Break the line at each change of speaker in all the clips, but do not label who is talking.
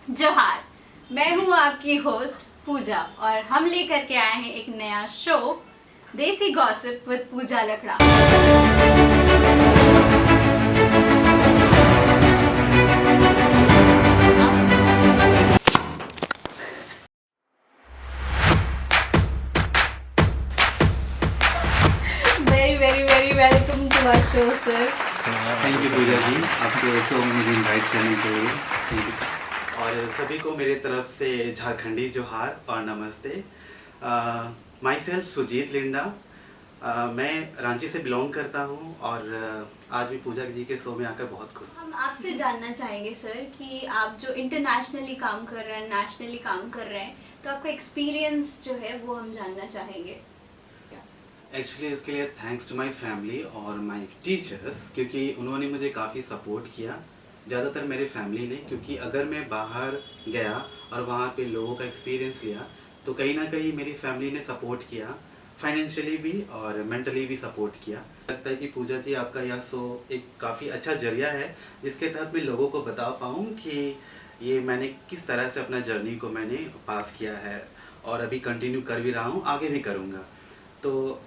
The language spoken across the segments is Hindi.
जोहार। मैं हूँ आपकी होस्ट पूजा और हम लेकर के आए हैं एक नया show desi gossip with Pooja Lakra. Very very very welcome to our show sir.
Thank you Pooja ji, आपके शो में मुझे इनवाइट करने के लिए थैंक यू। और सभी को मेरे तरफ से झारखंडी जोहार और नमस्ते। Myself Sujit Linda. मैं रांची से बिलोंग करता हूँ और आज भी पूजा जी के शो में आकर बहुत खुश।
हम आपसे जानना चाहेंगे सर कि आप जो इंटरनेशनली काम कर रहे हैं, नेशनली काम कर रहे हैं, तो आपका एक्सपीरियंस जो है वो हम जानना चाहेंगे।
एक्चुअली इसके लिए थैंक्स टू माय फैमिली और माय टीचर्स, क्योंकि उन्होंने मुझे काफ़ी सपोर्ट किया, ज़्यादातर मेरे फैमिली ने। क्योंकि अगर मैं बाहर गया और वहाँ पे लोगों का एक्सपीरियंस लिया तो कहीं ना कहीं मेरी फैमिली ने सपोर्ट किया, फाइनेंशियली भी और मेंटली भी सपोर्ट किया। लगता है कि पूजा जी आपका यह शो एक काफ़ी अच्छा जरिया है जिसके तहत मैं लोगों को बता पाऊँ कि ये मैंने किस तरह से अपना जर्नी को मैंने पास किया है और अभी कंटिन्यू कर भी रहा हूँ, आगे भी करूँगा। तो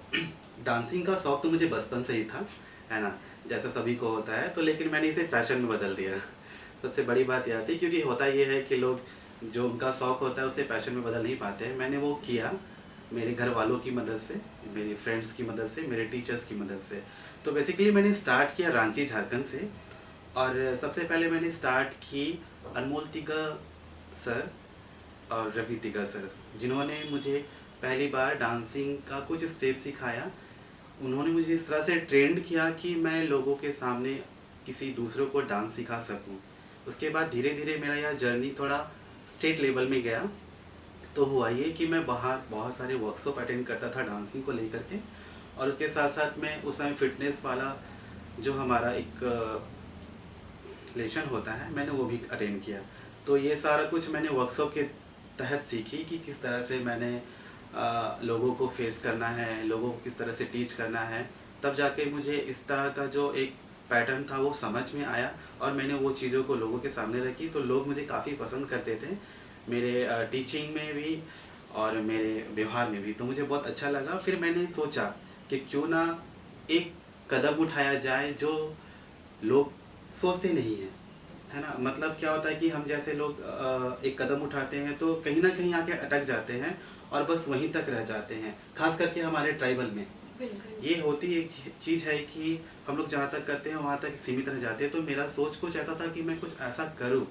डांसिंग का शौक तो मुझे बचपन से ही था, है ना, जैसा सभी को होता है। तो लेकिन मैंने इसे पैशन में बदल दिया। सबसे बड़ी बात यह थी, क्योंकि होता ये है कि लोग जो उनका शौक होता है उसे पैशन में बदल नहीं पाते हैं। मैंने वो किया मेरे घर वालों की मदद से, मेरे फ्रेंड्स की मदद से, मेरे टीचर्स की मदद से। तो बेसिकली मैंने स्टार्ट किया रांची झारखंड से। और सबसे पहले मैंने स्टार्ट की अनमोल तिगा सर और रवि तिगा सर, जिन्होंने मुझे पहली बार डांसिंग का कुछ स्टेप सिखाया। उन्होंने मुझे इस तरह से ट्रेंड किया कि मैं लोगों के सामने किसी दूसरों को डांस सिखा सकूं। उसके बाद धीरे धीरे मेरा यह जर्नी थोड़ा स्टेट लेवल में गया। तो हुआ ये कि मैं बाहर बहुत सारे वर्कशॉप अटेंड करता था डांसिंग को लेकर के, और उसके साथ साथ मैं उस समय फिटनेस वाला जो हमारा एक लेशन होता है, मैंने वो भी अटेंड किया। तो ये सारा कुछ मैंने वर्कशॉप के तहत सीखी कि किस तरह से मैंने लोगों को फेस करना है, लोगों को किस तरह से टीच करना है। तब जाके मुझे इस तरह का जो एक पैटर्न था वो समझ में आया और मैंने वो चीज़ों को लोगों के सामने रखी। तो लोग मुझे काफ़ी पसंद करते थे, मेरे टीचिंग में भी और मेरे व्यवहार में भी। तो मुझे बहुत अच्छा लगा। फिर मैंने सोचा कि क्यों ना एक कदम उठाया जाए जो लोग सोचते नहीं हैं, है ना। मतलब क्या होता है कि हम जैसे लोग एक कदम उठाते हैं तो कहीं ना कहीं आके अटक जाते हैं और बस वहीं तक रह जाते हैं, खास करके हमारे ट्राइबल में ये होती एक चीज़ है कि हम लोग जहाँ तक करते हैं वहाँ तक सीमित रह जाते हैं। तो मेरा सोच कुछ ऐसा था कि मैं कुछ ऐसा करूँ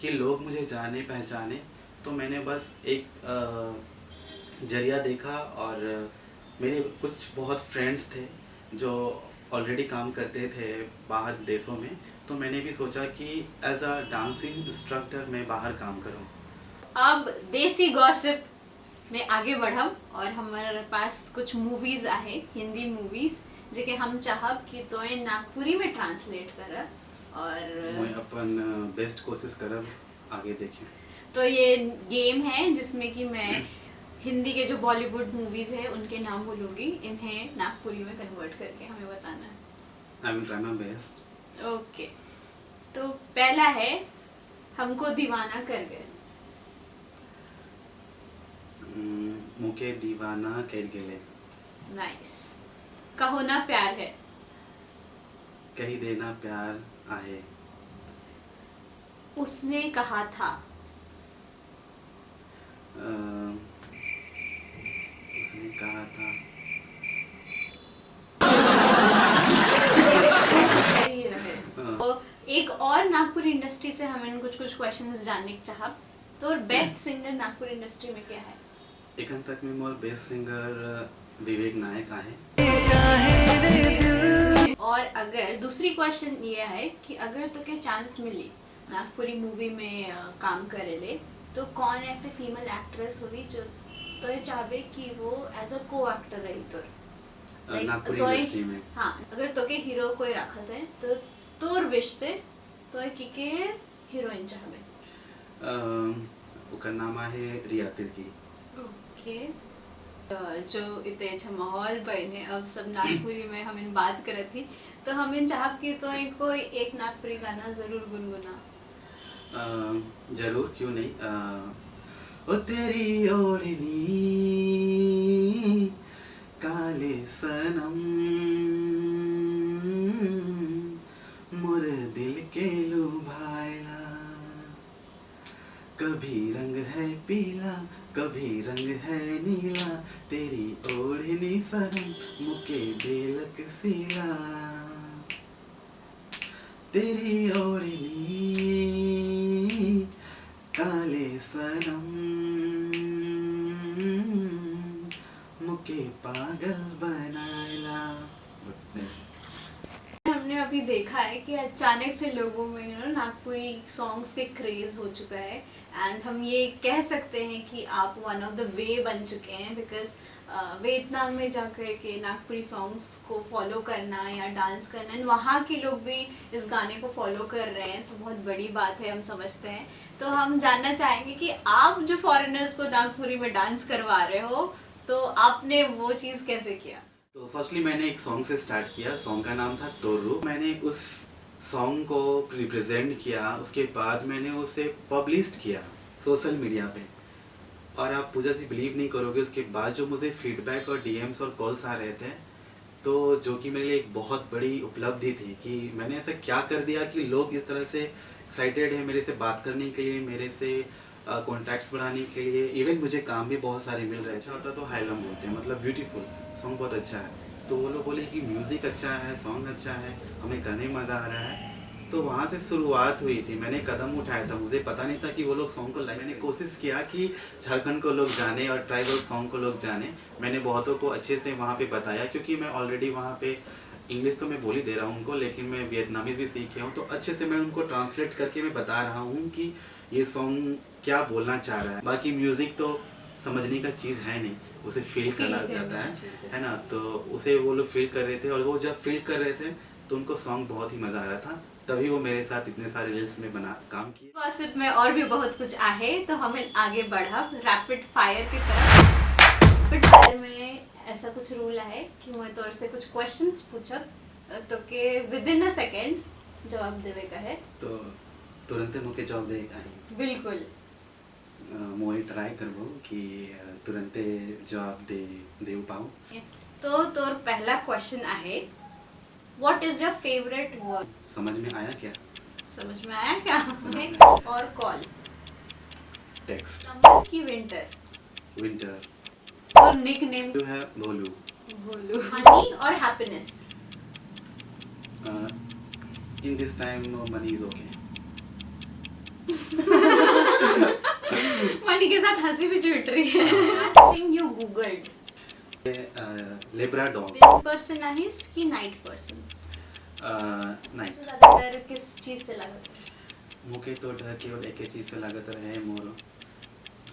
कि लोग मुझे जाने पहचाने। तो मैंने बस एक जरिया देखा और मेरे कुछ बहुत फ्रेंड्स थे जो ऑलरेडी काम करते थे बाहर देशों में। तो मैंने भी सोचा कि एज अ डांसिंग इंस्ट्रक्टर मैं बाहर काम करूं।
अब देसी गॉसिप में आगे बढ़म और हमारे पास कुछ मूवीज आहे, हिंदी मूवीज जेके हम चाहब कि तोय नागपुरी में ट्रांसलेट कर और
मैं अपन बेस्ट कोशिश करब आगे देखें।
तो ये गेम है जिसमें कि मैं हिंदी के जो बॉलीवुड मूवीज है उनके नाम बोलूँगी, इन्हें नागपुरी में कन्वर्ट करके हमें बताना है।
I will try my best.
Okay, तो पहला है हमको दीवाना कर गए।
मुके दीवाना कर गेले।
नाइस। कहो ना प्यार है।
कही देना प्यार आहे।
उसने कहा था।
उसने कहा था।
सही रहे। तो एक और नागपुर इंडस्ट्री से हमें कुछ क्वेश्चंस जानने की चाहब। तो बेस्ट सिंगर नागपुर इंडस्ट्री में क्या है?
एखन तक में मोर बेस्ट सिंगर विवेक नायक आहे।
और अगर दूसरी क्वेश्चन ये है कि अगर तो के चांस मिली नागपुरी मूवी में काम करे ले, तो कौन ऐसे फीमेल एक्ट्रेस होगी जो तो ये चाहे कि वो एज अ को एक्टर रही तो
नागपुरी
तो
इंडस्ट्री में।
हाँ, अगर तो के हीरो कोई रखत है तो तोर विश से तो की के हीरोइन चाहबे।
ओकर नाम आहे रिया तिर्की।
ओके, जो इतने अच्छा माहौल बने अब सब नागपुरी में हम इन बात करत थी, तो हम इन चाहब कि तो कोई एक नागपुरी गाना जरूर गुनगुना।
जरूर, क्यों नहीं। ओ तेरी ओढ़नी काले सनम मोर दिल के लुभाया, कभी रंग है पीला कभी रंग है नीला, तेरी ओढ़नी सरम मुके दिलक सीला, तेरी ओढ़नी काले सनम मुके पागल बनायला।
हमने अभी देखा है कि अचानक से लोगों में नागपुरी सॉन्ग्स के क्रेज हो चुका है, एंड हम ये कह सकते हैं कि आप वन ऑफ द वे बन चुके हैं, बिकॉज वियतनाम में जाकर के नागपुरी सॉन्ग्स को फॉलो करना या डांस करना, एंड वहाँ के लोग भी इस गाने को फॉलो कर रहे हैं, तो बहुत बड़ी बात है, हम समझते हैं। तो हम जानना चाहेंगे कि आप जो फॉरेनर्स को नागपुरी में डांस करवा रहे हो, तो आपने वो चीज़ कैसे किया?
तो फर्स्टली मैंने एक सॉन्ग से स्टार्ट किया। सॉन्ग का नाम था तोरू। मैंने उस सॉन्ग को रिप्रेजेंट किया, उसके बाद मैंने उसे पब्लिश किया सोशल मीडिया पे, और आप पूजा जी बिलीव नहीं करोगे, उसके बाद जो मुझे फीडबैक और डीएम्स और कॉल्स आ रहे थे, तो जो कि मेरे लिए एक बहुत बड़ी उपलब्धि थी कि मैंने ऐसा क्या कर दिया कि लोग इस तरह से एक्साइटेड है मेरे से बात करने के लिए, मेरे से कॉन्टैक्ट्स बढ़ाने के लिए। इवन मुझे काम भी बहुत सारे मिल रहे थे। अच्छा होता तो हाइलम बोलते हैं, मतलब ब्यूटीफुल सॉन्ग, बहुत अच्छा है। तो वो लोग बोले कि म्यूज़िक अच्छा है, सॉन्ग अच्छा है, हमें करने में मज़ा आ रहा है। तो वहाँ से शुरुआत हुई थी, मैंने कदम उठाया था। मुझे पता नहीं था कि वो लोग सॉन्ग को लाइक। मैंने कोशिश किया कि झारखंड को लोग जाने और ट्राइबल सॉन्ग को लोग जाने। मैंने बहुतों को अच्छे से वहाँ पे बताया, क्योंकि मैं ऑलरेडी वहाँ पे इंग्लिश तो मैं बोल ही दे रहा हूँ उनको, लेकिन मैं वियतनामीज भी सीख गया हूँ। तो अच्छे से मैं उनको ट्रांसलेट करके मैं बता रहा हूँ कि ये सॉन्ग क्या बोलना चाह रहा है। बाकी म्यूज़िक तो समझने का चीज़ है नहीं, उसे फील करना जाता है ना। तो उसे वो लोग फील कर रहे थे, और वो जब फील कर रहे थे तो उनको सॉन्ग बहुत ही मज़ा आ रहा था, तभी वो मेरे साथ इतने सारे रील्स में बना काम किए।
गॉसिप में और भी बहुत कुछ आहे, तो हमें आगे बढ़ा रैपिड फायर की तरफ। रैपिड फायर में ऐसा कुछ रूल है कि मैं तोर से कुछ क्वेश्चंस पूछब, तो के विद इन अ सेकेंड जवाब देवे का है।
तो तुरंत मुझे जवाब देगा ही।
बिल्कुल।
मुझे ट्राई करबो कि तुरंत जवाब दे पाऊँ।
तो तोर पहला क्वेश्चन आहे, what is your favourite word?
समझ में आया क्या?
समझ में आया क्या? टेक्स्ट और कॉल?
टेक्स्ट।
समर की विंटर?
विंटर।
तो निक नेम
जो है भोलू।
भोलू। मनी और happiness?
In this time money is okay.
Money के साथ हंसी भी छूट रही है। Thing you googled?
Lebra dog.
दिन पर्सन आहेस की नाइट पर्सन?
नाइट।
सबसे ज्यादा डर किस चीज से लगता है?
मुझे तो डर केवल एक ही चीज से लागत रहे, मोर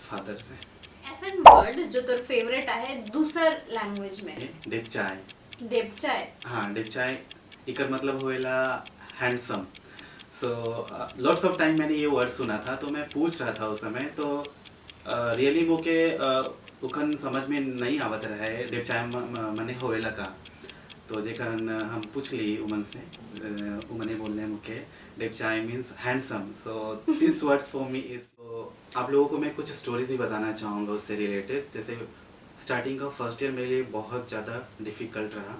फादर से।
ऐसा वर्ड जो तोर फेवरेट आहे दूसर लैंग्वेज में?
डेपचाय।
डेपचाय?
हाँ, डेपचाय इकर मतलब होएला handsome. So lots of time मैंने ये वर्ड सुना था, तो मैं पूछ रहा था उस समय, तो रियली मुझे उखन समझ में नहीं आवत रहा है डेपचाय मने होएला का। तो जेकन हम पूछ ली उमन से, उमने बोलने मुझे डेपचाय means handsome. So this words for me is. तो आप लोगों को मैं कुछ स्टोरीज भी बताना चाहूँगा उससे रिलेटेड। जैसे स्टार्टिंग का फर्स्ट ईयर मेरे लिए बहुत ज़्यादा डिफ़िकल्ट रहा,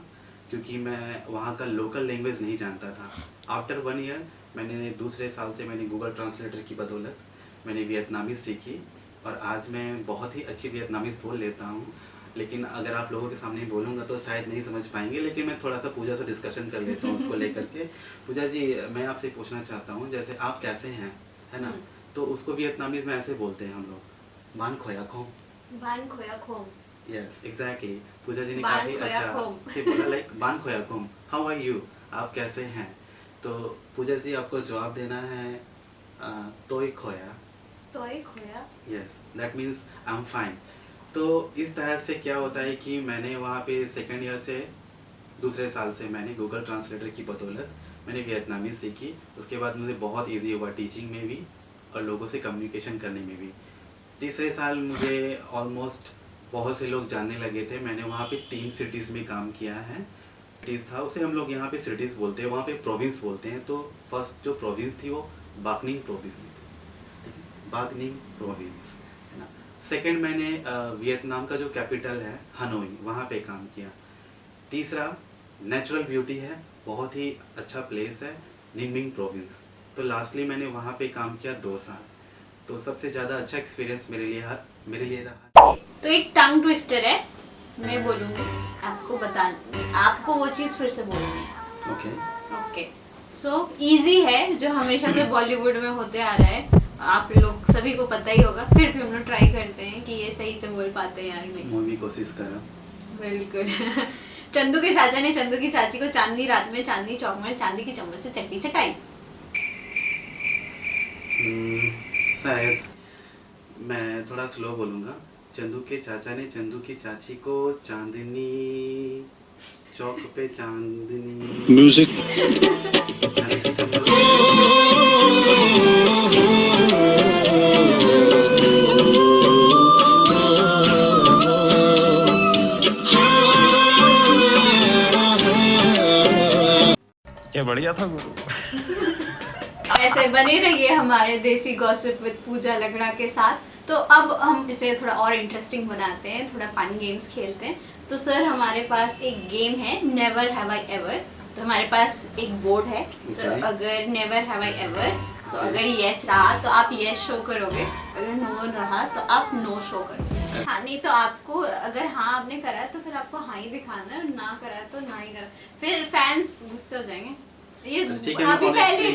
क्योंकि मैं वहाँ का लोकल लैंग्वेज नहीं जानता था। आफ्टर 1 ईयर मैंने दूसरे साल से मैंने गूगल ट्रांसलेटर की बदौलत मैंने वियतनामी सीखी, और आज मैं बहुत ही अच्छी वियतनामीज बोल लेता हूँ। लेकिन अगर आप लोगों के सामने बोलूँगा तो शायद नहीं समझ पाएंगे, लेकिन मैं थोड़ा सा पूजा से डिस्कशन कर लेता हूँ उसको लेकर के। पूजा जी, मैं आपसे पूछना चाहता हूँ, जैसे आप कैसे हैं, है ना, तो उसको वियतनामीज में ऐसे बोलते हैं हम लोग, बान खोया खोम।
बान खोया खोम?
Yes exactly. पूजा जी ने
बान
काफ़ी
खोया
अच्छा
खोम।
से बोला, लाइक बान खोया खोम, हाउ आर यू, आप कैसे हैं। तो पूजा जी आपको जवाब देना है तोय खोया।
तोय खोया?
Yes, that means I am fine. तो इस तरह से क्या होता है कि मैंने वहाँ पे सेकेंड ईयर से दूसरे साल से मैंने गूगल ट्रांसलेटर की बदौलत मैंने वियतनामी सीखी। उसके बाद मुझे बहुत इजी हुआ टीचिंग में भी और लोगों से कम्युनिकेशन करने में भी। तीसरे साल मुझे ऑलमोस्ट बहुत से लोग जानने लगे थे। मैंने वहाँ पे 3 सिटीज़ में काम किया है। सिटीज़ था, उसे हम लोग यहाँ पे सिटीज़ बोलते हैं, वहाँ पे प्रोविंस बोलते हैं। तो फर्स्ट जो प्रोविंस थी वो बाकनिंग प्रोविंस, बागनिंग प्रोविंस, है ना। सेकंड मैंने वियतनाम का जो कैपिटल है हनोई, वहाँ पे काम किया। तीसरा नेचुरल ब्यूटी है, बहुत ही अच्छा प्लेस है, निंगमिंग प्रोविंस। तो लास्टली मैंने वहाँ पे काम किया 2 साल। तो सबसे ज़्यादा अच्छा एक्सपीरियंस मेरे लिए रहा।
तो एक टंग ट्विस्टर है, मैं बोलूँगी, आपको वो चीज़ फिर से बोलनी है।
ओके।
ओके, सो इजी है, जो हमेशा से बॉलीवुड में होते आ रहा है, आप लोग सभी को पता ही होगा, फिर भी हम लोग ट्राई करते हैं कि ये सही से बोल पाते हैं या नहीं।
मूवी कोशिश करा।
बिल्कुल। चंदू के चाचा ने चंदू की चाची को चांदनी रात में चांदनी चौक में चांदी की चम्मच से चटनी चटाई।
शायद मैं थोड़ा स्लो बोलूँगा। चंदू के चाचा ने चंदू की चाची को चांदनी चौक पे चांदनी
म्यूजिक
चांदी की चम्मच
क्या बढ़िया था गुरु।
ऐसे बने रहिए हमारे देसी गॉसिप विद पूजा लगड़ा के साथ। तो अब हम इसे थोड़ा और इंटरेस्टिंग बनाते हैं, थोड़ा फन गेम्स खेलते हैं। तो सर हमारे पास एक गेम है नेवर हैव आई एवर। तो हमारे पास एक बोर्ड है, तो
Okay.
अगर नेवर हैव आई एवर, तो अगर यस रहा तो आप यस शो करोगे, अगर नो रहा तो आप नो शो करोगे। हाँ, नहीं तो आपको, अगर हाँ आपने करा तो फिर आपको हाँ ही दिखाना है, ना करा तो ना ही करा, फिर फैंस गुस्से हो जाएंगे। ये
ठीक है,
अभी
मैं
पहले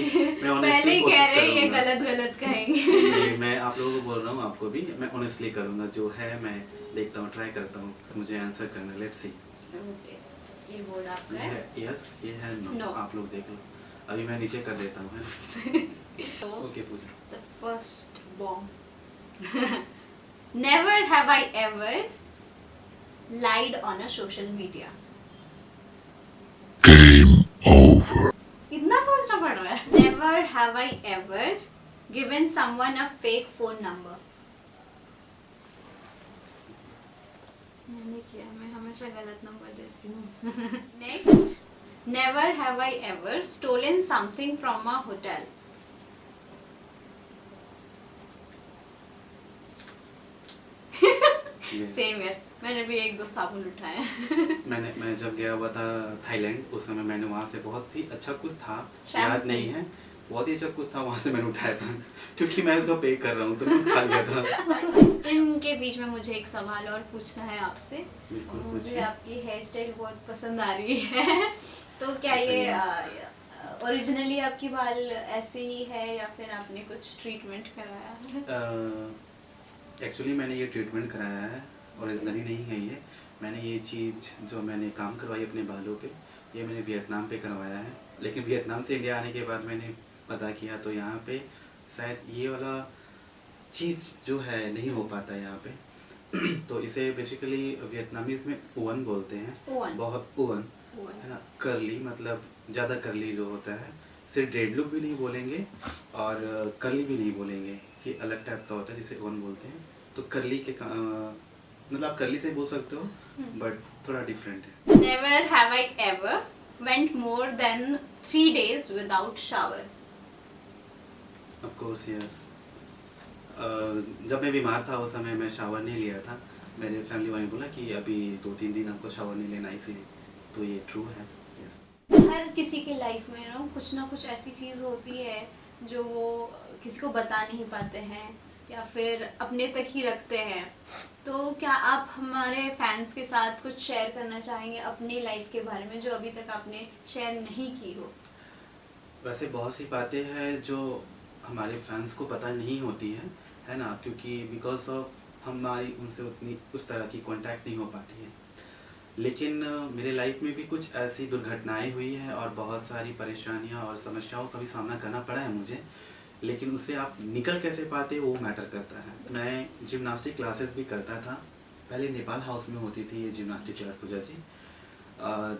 honestly
ही कह
कोशिश
रहे हैं ये
करूंगा।
गलत कहेंगे।
नहीं, मैं आप लोगों को बोल रहा हूँ, आपको भी मैं ऑनेस्टली करूँगा। जो है मैं देखता हूँ, ट्राई करता हूँ मुझे आंसर करना। Let's see.
ये बोर्ड आपका
ये
है।
है यस, ये है नो।
No.
आप लोग देख लो। अभी मैं नीचे कर देता हूँ, है ना। Okay Pooja.
The first bomb. Never have I ever lied on a social media. इतना सोचना पड़ रहा है। Never have I ever given someone a fake phone number. मैंने किया, मैं हमेशा गलत नंबर देती हूँ। Next, never have I ever stolen something from a hotel.
ये
सेम यार, मैंने भी 1-2 साबुन उठाए हैं।
मैं जब गया हुआ था थाईलैंड, उस समय मैंने वहाँ से बहुत ही अच्छा कुछ था,
शैम्पू।
याद नहीं है, बहुत ही अच्छा कुछ था, वहाँ से मैंने उठाया था। क्योंकि मैं उसको पे कर रहा हूँ तो मैं उठा लिया था।
इनके बीच में मुझे एक सवाल और पूछना है आपसे।
बिल्कुल
मुझे
पूछिए।
आपकी हेयर स्टाइल बहुत पसंद आ रही है। तो क्या ये ओरिजिनली आपकी बाल ऐसे ही है या फिर आपने कुछ ट्रीटमेंट कराया है?
एक्चुअली मैंने ये ट्रीटमेंट कराया है, ओरिजिनली नहीं है ये। मैंने ये चीज़ जो मैंने काम करवाई अपने बालों पे, ये मैंने वियतनाम पे करवाया है। लेकिन वियतनाम से इंडिया आने के बाद मैंने पता किया तो यहाँ पे शायद ये वाला चीज़ जो है नहीं हो पाता है यहाँ पे। तो इसे बेसिकली वियतनामीज में ओवन बोलते हैं।
ओवन।
बहुत ओवन, है ना। करली मतलब ज़्यादा करली जो होता है, सिर्फ ड्रेड लुक भी नहीं बोलेंगे और करली भी नहीं बोलेंगे, ये अलग टाइप का होता है जिसे ओवन बोलते हैं। तो करली के मतलब आप करली से बोल सकते हो, बट थोड़ा डिफरेंट है।
Never have I ever went more than 3 days without shower.
Of course yes. जब मैं बीमार था उस समय मैं शावर नहीं लिया था। मेरे फैमिली वाले ने बोला कि अभी 2-3 दिन आपको शावर नहीं लेना, इसीलिए। तो ये ट्रू है। यस।
हर किसी के लाइफ में कुछ ना कुछ ऐसी चीज़ होती है जो वो किसी को बता नहीं पाते हैं या फिर अपने तक ही रखते हैं। तो क्या आप हमारे फैंस के साथ कुछ शेयर करना चाहेंगे अपनी लाइफ के बारे में जो अभी तक आपने शेयर नहीं की हो?
वैसे बहुत सी बातें हैं जो हमारे फैंस को पता नहीं होती है ना, क्योंकि बिकॉज ऑफ हमारी उनसे उतनी उस तरह की कांटेक्ट नहीं हो पाती है। लेकिन मेरे लाइफ में भी कुछ ऐसी दुर्घटनाएं हुई हैं और बहुत सारी परेशानियां और समस्याओं का भी सामना करना पड़ा है मुझे। लेकिन उससे आप निकल कैसे पाते हो वो मैटर करता है। मैं जिम्नास्टिक क्लासेस भी करता था, पहले नेपाल हाउस में होती थी ये जिम्नास्टिक क्लास पूजा जी।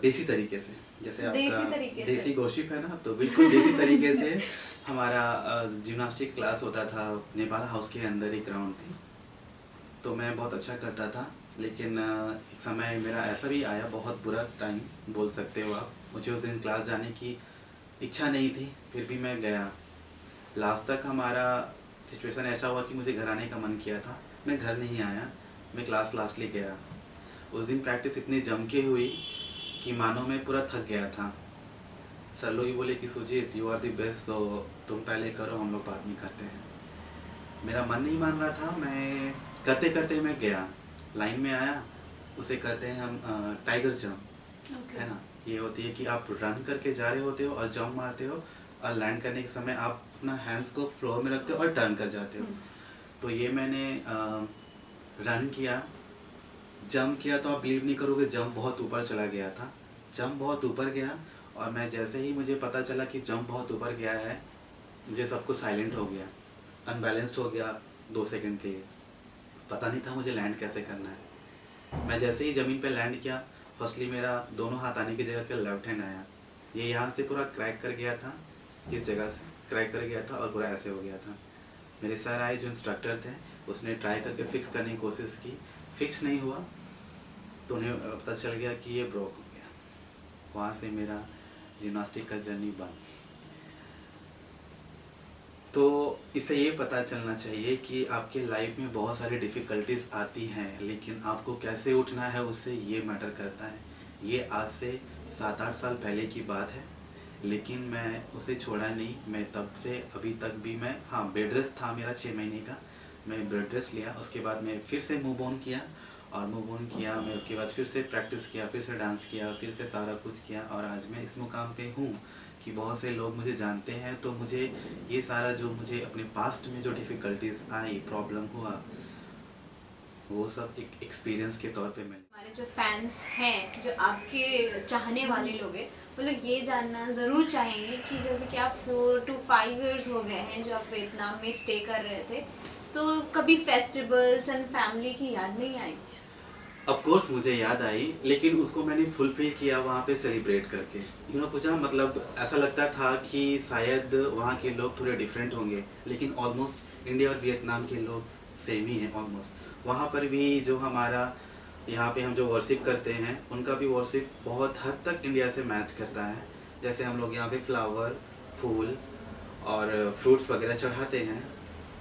देसी तरीके से, जैसे आपका देसी गॉसिप है ना, तो बिल्कुल देसी तरीके से हमारा जिम्नास्टिक क्लास होता था। नेपाल हाउस के अंदर एक ग्राउंड थी, तो मैं बहुत अच्छा करता था। लेकिन एक समय मेरा ऐसा भी आया, बहुत बुरा टाइम बोल सकते हो आप। मुझे उस दिन क्लास जाने की इच्छा नहीं थी, फिर भी मैं गया। लास्ट तक हमारा सिचुएशन ऐसा हुआ कि मुझे घर आने का मन किया था, मैं घर नहीं आया, मैं क्लास लास्टली गया। उस दिन प्रैक्टिस इतनी जम के हुई कि मानो मैं पूरा थक गया था। सर लोग ही बोले कि Sujit you are the best, तो तुम पहले करो, हम लोग बाद में करते हैं। मेरा मन नहीं मान रहा था, मैं करते करते मैं गया, लाइन में आया, उसे कहते हैं हम टाइगर जंप, है ना। ये होती है कि आप रन करके जा रहे होते हो और जंप मारते हो और लैंड करने के समय आप अपना हैंड्स को फ्लोर में रखते हो और टर्न कर जाते हो। तो ये मैंने रन किया, जंप किया, तो आप बिलीव नहीं करोगे जंप बहुत ऊपर चला गया था। जंप बहुत ऊपर गया और मैं जैसे ही मुझे पता चला कि जंप बहुत ऊपर गया है, मुझे सब कुछ साइलेंट हो गया, अनबैलेंस्ड हो गया 2 सेकंड के लिए। पता नहीं था मुझे लैंड कैसे करना है। मैं जैसे ही ज़मीन पे लैंड किया, फर्स्टली मेरा दोनों हाथ आने की जगह पे लेफ्ट हैंड आया, ये यहाँ से पूरा क्रैक कर गया था, इस जगह से क्रैक कर गया था और पूरा ऐसे हो गया था। मेरे सर आए जो इंस्ट्रक्टर थे, उसने ट्राई करके फिक्स करने की कोशिश की, फिक्स नहीं हुआ, तो उन्हें पता चल गया कि ये ब्रोक हो गया। वहाँ से मेरा जिम्नास्टिक का जर्नी बंद। तो इससे ये पता चलना चाहिए कि आपके लाइफ में बहुत सारी डिफ़िकल्टीज आती हैं, लेकिन आपको कैसे उठना है उससे ये मैटर करता है। ये आज से 7-8 साल पहले की बात है, लेकिन मैं उसे छोड़ा नहीं। मैं तब से अभी तक भी मैं बेड रेस्ट था मेरा 6 महीने का, मैं बेड रेस्ट लिया, उसके बाद मैं फिर से मूव ऑन किया और मूव ऑन किया मैं, उसके बाद फिर से प्रैक्टिस किया, फिर से डांस किया, फिर से सारा कुछ किया और आज मैं इस मुकाम पे हूँ कि बहुत से लोग मुझे जानते हैं। तो मुझे ये सारा जो मुझे अपने पास्ट में जो डिफ़िकल्टीज आई, प्रॉब्लम हुआ, वो सब एक एक्सपीरियंस के तौर पे मिले।
हमारे जो फैंस हैं, जो आपके चाहने वाले लोग हैं, वो लोग ये जानना ज़रूर चाहेंगे कि जैसे कि आप 4 to 5 years हो गए हैं जो आप वियतनाम में स्टे कर रहे थे, तो कभी फेस्टिवल्स एंड फैमिली की याद नहीं आई?
ऑफ कोर्स मुझे याद आई, लेकिन उसको मैंने फुलफिल किया वहाँ पे सेलिब्रेट करके। पूछा, मतलब ऐसा लगता था कि शायद वहाँ के लोग थोड़े डिफरेंट होंगे, लेकिन ऑलमोस्ट इंडिया और वियतनाम के लोग सेम ही हैं ऑलमोस्ट। वहाँ पर भी जो हमारा यहाँ पे हम जो वर्शिप करते हैं, उनका भी वर्शिप बहुत हद तक इंडिया से मैच करता है। जैसे हम लोग यहाँ पे फ्लावर, फूल और फ्रूट्स वगैरह चढ़ाते हैं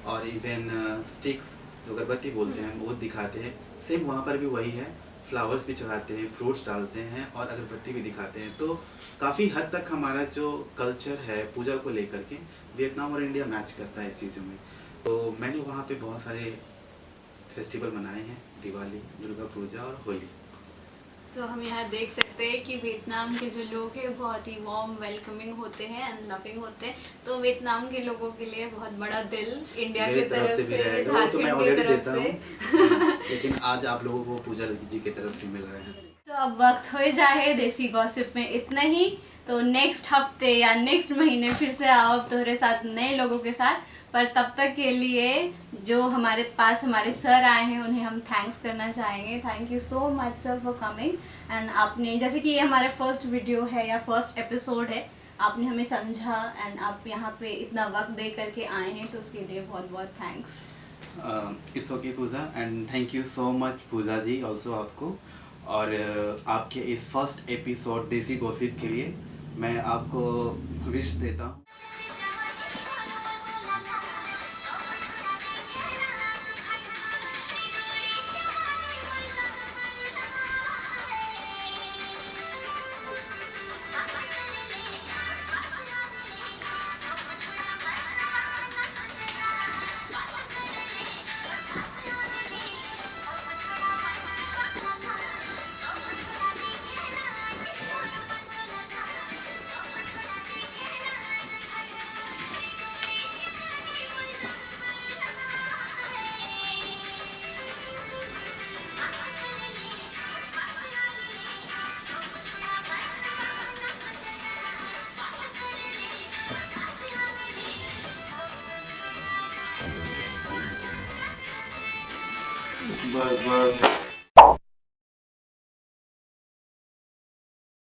और इवन स्टिक्स जो अगरबत्ती बोलते हैं वो दिखाते हैं, सेम वहाँ पर भी वही है। फ्लावर्स भी चढ़ाते हैं, फ्रूट्स डालते हैं और अगरबत्ती भी दिखाते हैं। तो काफ़ी हद तक हमारा जो कल्चर है पूजा को लेकर के, वियतनाम और इंडिया मैच करता है इस चीज़ों में। तो मैंने वहाँ पे बहुत सारे फेस्टिवल मनाए हैं, दिवाली, दुर्गा पूजा और होली।
तो हम यहाँ देख सकते हैं कि वियतनाम के जो लोग हैं बहुत ही वार्म वेलकमिंग होते हैं एंड लविंग होते हैं। तो वियतनाम के लोगों के लिए बहुत बड़ा दिल इंडिया की तरफ से,
तो मैं
झारखंड की
ऑलरेडी
तरफ
देता
से।
हूँ, लेकिन आज आप लोगों को पूजा जी की तरफ से मिल रहे हैं।
तो अब वक्त हो जाए देसी गॉसिप में इतना ही। तो नेक्स्ट हफ्ते या नेक्स्ट महीने फिर से आओ तुम्हारे साथ नए लोगों के साथ। पर तब तक के लिए जो हमारे पास हमारे सर आए हैं उन्हें हम थैंक्स करना चाहेंगे। Thank you so much sir for coming. And आपने, जैसे कि ये हमारा फर्स्ट वीडियो है या फर्स्ट एपिसोड है, आपने हमें समझा एंड आप यहाँ पे इतना वक्त दे करके आए हैं, तो उसके लिए बहुत बहुत thanks.
It's okay Pooja, and thank you so much Pooja ji also आपको। और आपके इस फर्स्ट एपिसोड देसी गॉसिप के लिए मैं आपको विश देता हूँ। बस बस